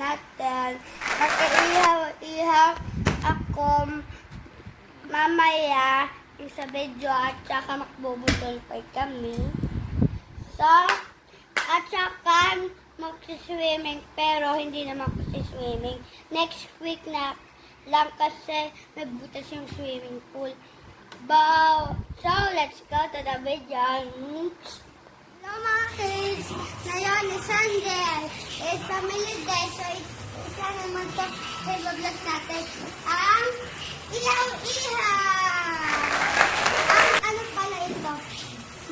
natin. Mag-ihaw-ihaw ako mamaya sa video at saka magbubutol pa kami. So, at saka magsiswimming pero hindi naman magsiswimming. Next week na lang kasi may butas yung swimming pool. So, let's go to the video. Hello mga kids! Ngayon is Sunday. It's family day. So, isa naman ito sa vlog natin. Ang ihaw-ihaw! Ang ano pala ito?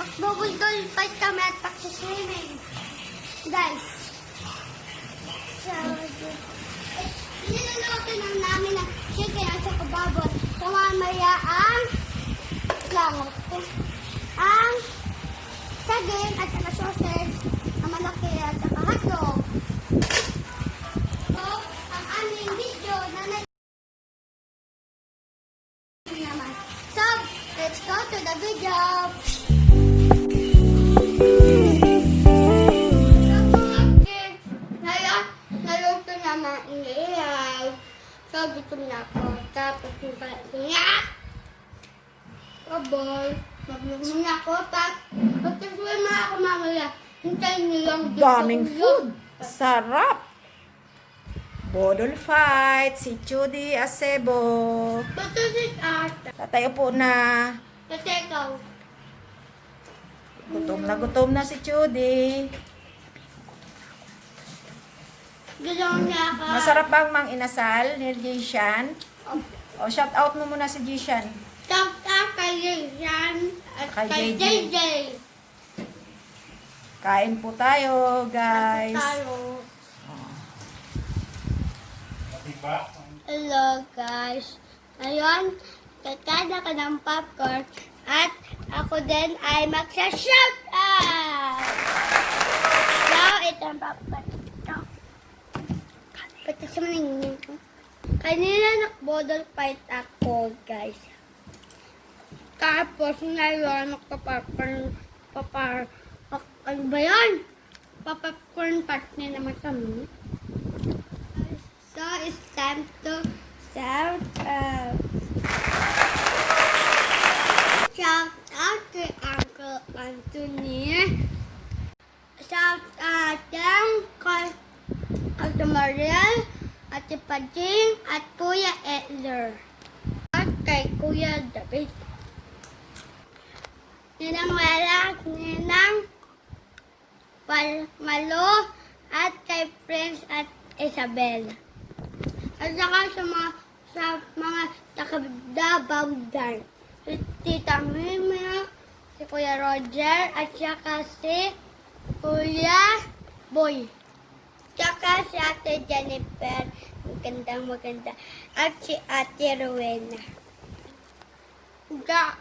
Magbubultol fight kami at pagsiswimming. Guys. So, niluluto lang namin ng chicken at saka baboy. So, mamaya ang langot. Ang saging at saka sausage, ang malaki at saka hotdog. So, ang aming video na naman. So, let's go to the video. Ngayon, naluto naman ang ihaw. So, gutom na ako. Tapos yung palinga. Aboy. Magluto na ako. Pagkasuhin mo ako mamaya. Hintayin niyo yung Daming food. Sarap. Bodol fight. Si Judy Acebo. Bato si Ata. Tatayo po na. Kasi ikaw. Gutom na si Judy. Gusto niya ako. Masarap bang mang inasal ni Jishan? O, shout out mo muna si Jishan. Shout out kay Jason at Kay kay JJ. JJ. Kain po tayo, guys. Tayo. Hello guys. Ngayon, kakain ako ng popcorn at ako din ay magsha-shout out! So, ito ang popcorn. Ito. Pati sa maningin ko. Kanina nakbodol fight ako, guys. Tapos ngayon, magpa-popcorn, ano ba yan? Pa-popcorn party naman kami. So, it's time to shout out. Shout out to Uncle Anthony. Shout out kay Ate Mariel, Ate Pajing, at Kuya Edler. At kay Kuya David. Ninang Wala, Ninang Malo, at kay Prince at Isabel. At saka sa mga taga-Davao dyan. Si Tita Mima, si Kuya Roger, at saka si Kuya Boy. Tsaka si Ate Jennifer, maganda. At si Ate Rowena.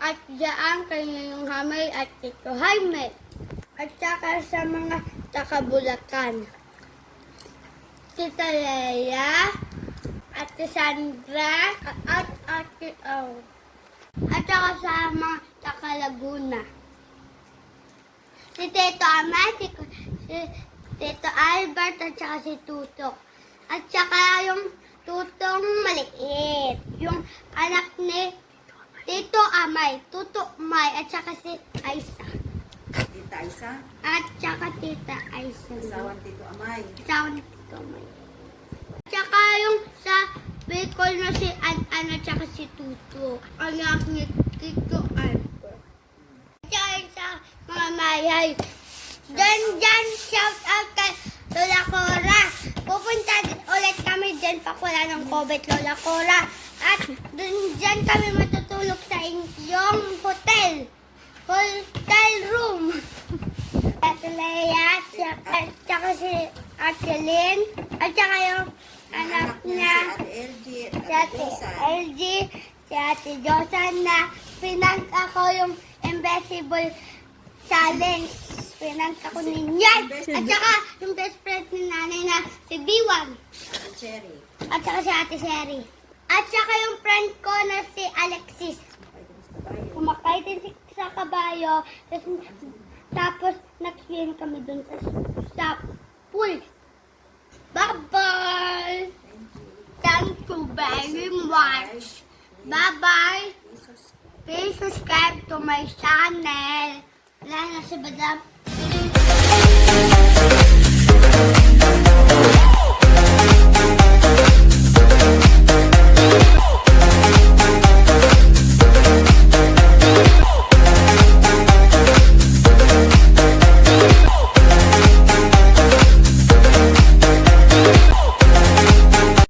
At dyan kay Ngayong Hamay at Tito Jaime. At saka sa mga taga-Bulacan. Tita Leia, Ate Sandra, at Ate O. At saka sa mga taga-Laguna. Si Tito Amay, si Tito Albert, at saka si Tutok. At saka yung Tutong maliit. Yung anak ni Tito Amay, Tuto May, at saka si Aisa. Tita Isa, At saka Tita Aisa. asawan Tito Amay. Asawa ni Tito Amay. At saka yung sa Bicol na si An at saka si Tuto. Anak ni Tito Albert. At saka sa mga mayay. Dyan, shout out kay Lola Cora. Pupunta ulit kami dyan pakula ng COVID, Lola Cora. At dyan kami matutulog sa inyong hotel room. At Leia, at saka si Ate Lynn, at saka yung anak niya, Si si Ate LG, si Ate Josan na pinank ako yung Invisible Challenge. Pinank ako ninyan. At saka yung best friend ni nanay na si B1. Cherry. At saka si Ate Sherry. At saka yung friend ko na si Alexis. Kumakay din sa kabayo. Tapos nag-swim kami dun sa pool. Bye-bye! Bye-bye! Please subscribe to my channel. Wala na si Badam.